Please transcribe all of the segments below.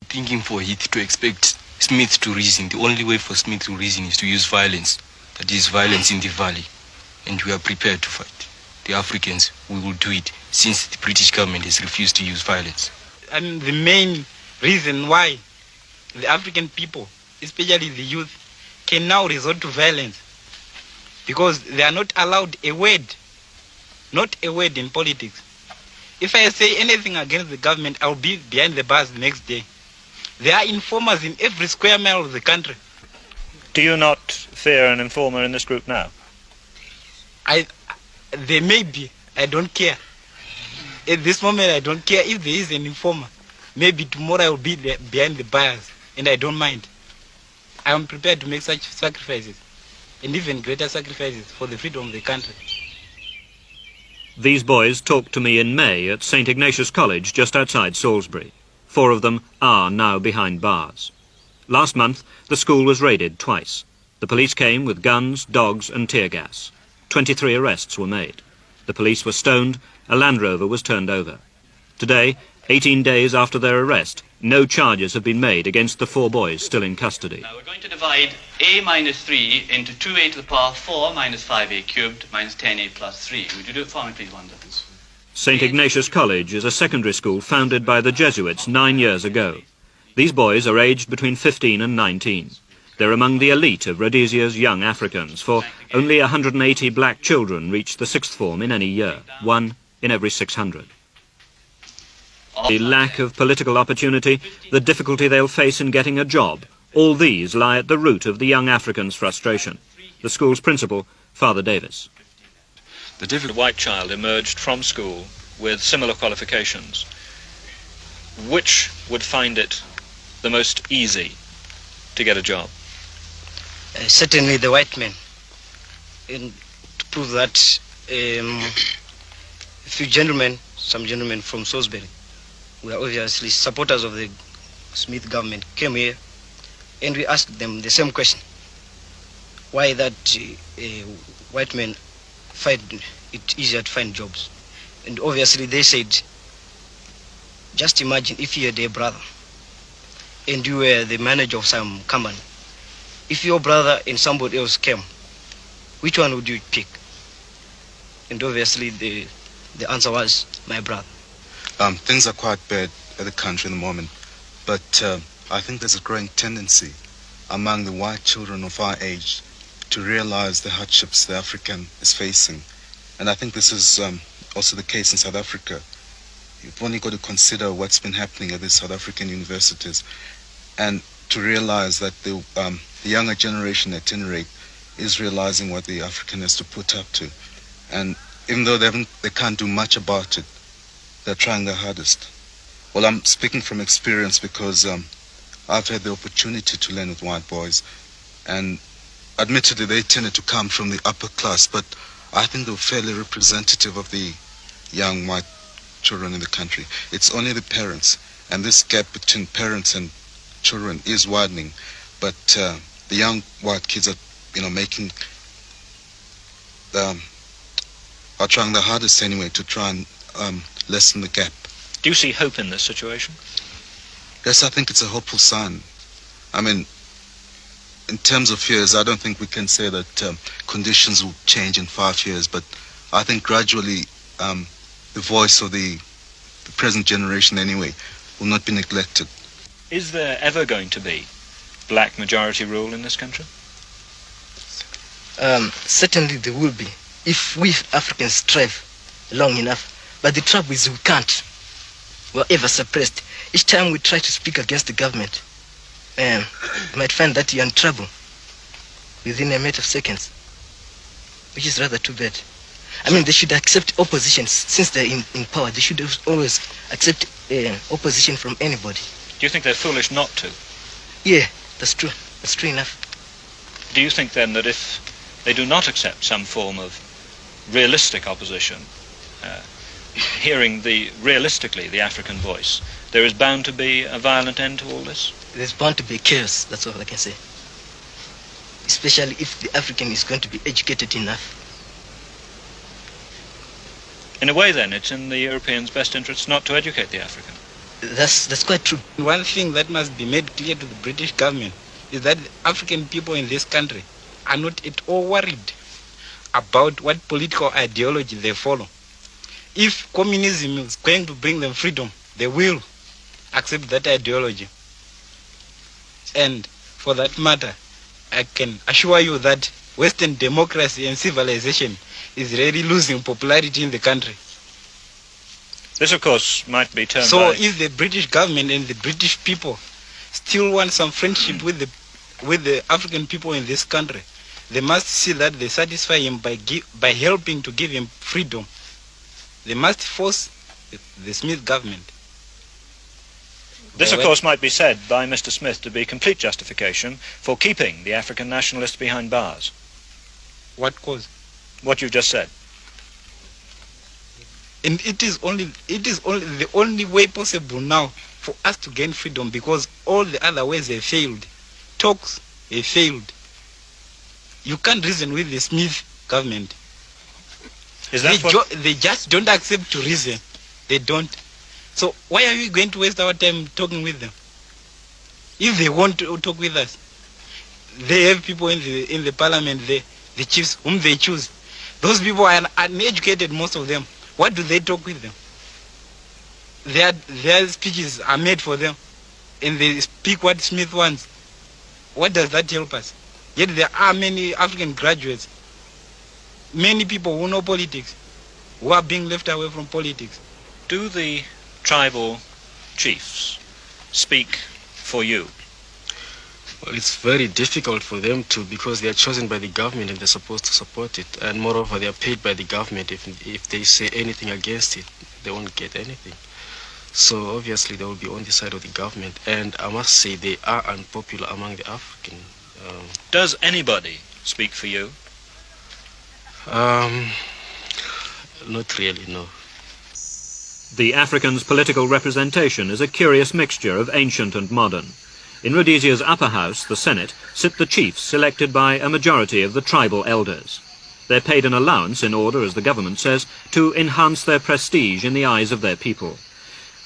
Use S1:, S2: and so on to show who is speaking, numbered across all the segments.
S1: Thinking for Heath to expect Smith to reason, the only way for Smith to reason is to use violence. That is violence in the valley. And we are prepared to fight. The Africans, we will do it since the British government has refused to use violence.
S2: And the main reason why the African people, especially the youth, can now resort to violence because they are not allowed a word, not a word in politics. If I say anything against the government, I'll be behind the bars the next day. There are informers in every square mile of the country.
S3: Do you not fear an informer in this group now?
S2: There may be. I don't care. At this moment, I don't care if there is an informer. Maybe tomorrow I will be there behind the bars, and I don't mind. I am prepared to make such sacrifices, and even greater sacrifices for the freedom of the country.
S3: These boys talked to me in May at St. Ignatius College just outside Salisbury. 4 of them are now behind bars. Last month, the school was raided twice. The police came with guns, dogs and tear gas. 23 arrests were made. The police were stoned, a Land Rover was turned over. Today, 18 days after their arrest, no charges have been made against the 4 boys still in custody.
S4: Now we're going to divide a minus 3 into 2a to the power 4 minus 5a cubed minus 10a plus 3. Would you do it for me, please, Wanda?
S3: St. Ignatius College is a secondary school founded by the Jesuits 9 years ago. These boys are aged between 15 and 19. They're among the elite of Rhodesia's young Africans, for only 180 black children reach the 6th form in any year, 1 in every 600. The lack of political opportunity, the difficulty they'll face in getting a job, all these lie at the root of the young Africans' frustration. The school's principal, Father Davis.
S5: The difficult white child emerged from school with similar qualifications. Which would find it the most easy to get a job?
S6: Certainly the white men. And to prove that, some gentlemen from Salisbury, who are obviously supporters of the Smith government, came here and we asked them the same question. Why that white men find it easier to find jobs. And obviously they said, just imagine if you had a brother and you were the manager of some company. If your brother and somebody else came, which one would you pick? And obviously the answer was my brother.
S7: Things are quite bad at the country in the moment, but I think there's a growing tendency among the white children of our age to realize the hardships the African is facing. And I think this is also the case in South Africa. You've only got to consider what's been happening at the South African universities and to realize that the younger generation at any rate is realizing what the African has to put up to. And even though they can't do much about it, they're trying their hardest. Well, I'm speaking from experience because I've had the opportunity to learn with white boys, and admittedly they tended to come from the upper class, but I think they were fairly representative of the young white children in the country. It's only the parents, and this gap between parents and children is widening, but the young white kids are are trying their hardest anyway to try and lessen the gap.
S5: Do you see hope in this situation?
S7: Yes, I think it's a hopeful sign. I mean, in terms of years, I don't think we can say that conditions will change in 5 years, but I think gradually the voice of the present generation anyway will not be neglected.
S5: Is there ever going to be black majority rule in this country?
S6: Certainly there will be, if we Africans strive long enough. But the trouble is we can't. We're ever suppressed. Each time we try to speak against the government, you might find that you're in trouble within a matter of seconds, which is rather too bad. I mean, they should accept opposition. Since they're in power, they should always accept opposition from anybody.
S5: Do you think they're foolish not to?
S6: Yeah, that's true. That's true enough.
S5: Do you think then that if they do not accept some form of realistic opposition, hearing realistically the African voice, there is bound to be a violent end to all this?
S6: There's bound to be chaos, that's all I can say. Especially if the African is going to be educated enough.
S5: In a way then, it's in the Europeans' best interests not to educate the African.
S6: That's quite true.
S2: One thing that must be made clear to the British government is that the African people in this country are not at all worried about what political ideology they follow. If communism is going to bring them freedom, they will accept that ideology. And for that matter, I can assure you that Western democracy and civilization is really losing popularity in the country.
S5: This, of course, might be turned
S2: So
S5: by...
S2: if the British government and the British people still want some friendship with the African people in this country, they must see that they satisfy him by helping to give him freedom. They must force the Smith government.
S5: This, of course, might be said by Mr. Smith to be complete justification for keeping the African nationalists behind bars.
S2: What cause?
S5: What you've just said.
S2: And it is only the only way possible now for us to gain freedom, because all the other ways have failed. Talks have failed. You can't reason with the Smith government.
S5: Is that
S2: They just don't accept to reason. They don't. So why are we going to waste our time talking with them? If they want to talk with us, they have people in the parliament, the chiefs whom they choose. Those people are uneducated, most of them. What do they talk with them? Their speeches are made for them, and they speak what Smith wants. What does that help us? Yet there are many African graduates, many people who know politics, who are being left away from politics.
S5: Do the tribal chiefs speak for you?
S8: Well, it's very difficult for them to, because they are chosen by the government and they're supposed to support it. And moreover, they are paid by the government. If they say anything against it, they won't get anything. So obviously they will be on the side of the government. And I must say they are unpopular among the African.
S5: Does anybody speak for you?
S8: Not really, no.
S3: The Africans' political representation is a curious mixture of ancient and modern. In Rhodesia's upper house, the Senate, sit the chiefs elected by a majority of the tribal elders. They're paid an allowance in order, as the government says, to enhance their prestige in the eyes of their people.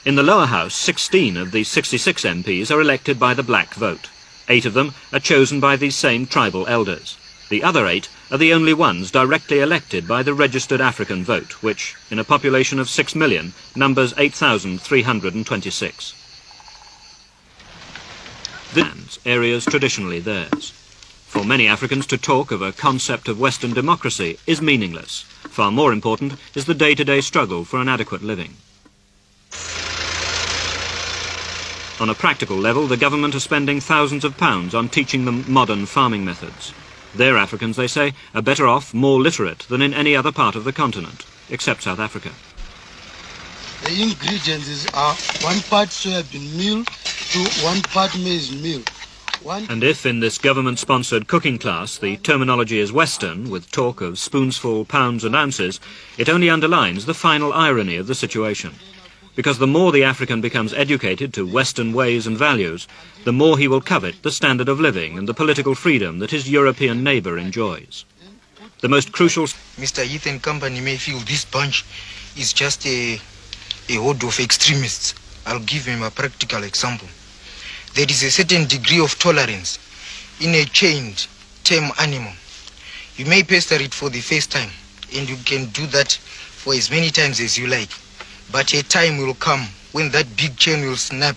S3: In the lower house, 16 of the 66 MPs are elected by the black vote. 8 of them are chosen by these same tribal elders. The other 8 are the only ones directly elected by the registered African vote, which, in a population of 6 million, numbers 8,326. These areas traditionally theirs. For many Africans, to talk of a concept of Western democracy is meaningless. Far more important is the day-to-day struggle for an adequate living. On a practical level, the government are spending thousands of pounds on teaching them modern farming methods. Their Africans, they say, are better off, more literate than in any other part of the continent, except South Africa.
S9: The ingredients are 1 part soybean meal to 1 part maize meal.
S3: And if in this government-sponsored cooking class the terminology is Western, with talk of spoonsful, pounds and ounces, it only underlines the final irony of the situation. Because the more the African becomes educated to Western ways and values, the more he will covet the standard of living and the political freedom that his European neighbour enjoys. The most crucial...
S10: Mr. Ethan Company may feel this bunch is just a horde of extremists. I'll give him a practical example. There is a certain degree of tolerance in a chained, tame animal. You may pester it for the first time, and you can do that for as many times as you like. But a time will come when that big chain will snap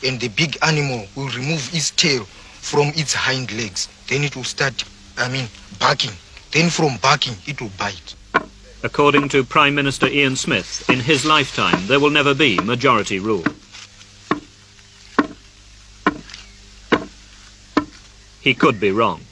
S10: and the big animal will remove its tail from its hind legs. Then it will start, barking. Then from barking, it will bite.
S3: According to Prime Minister Ian Smith, in his lifetime there will never be majority rule. He could be wrong.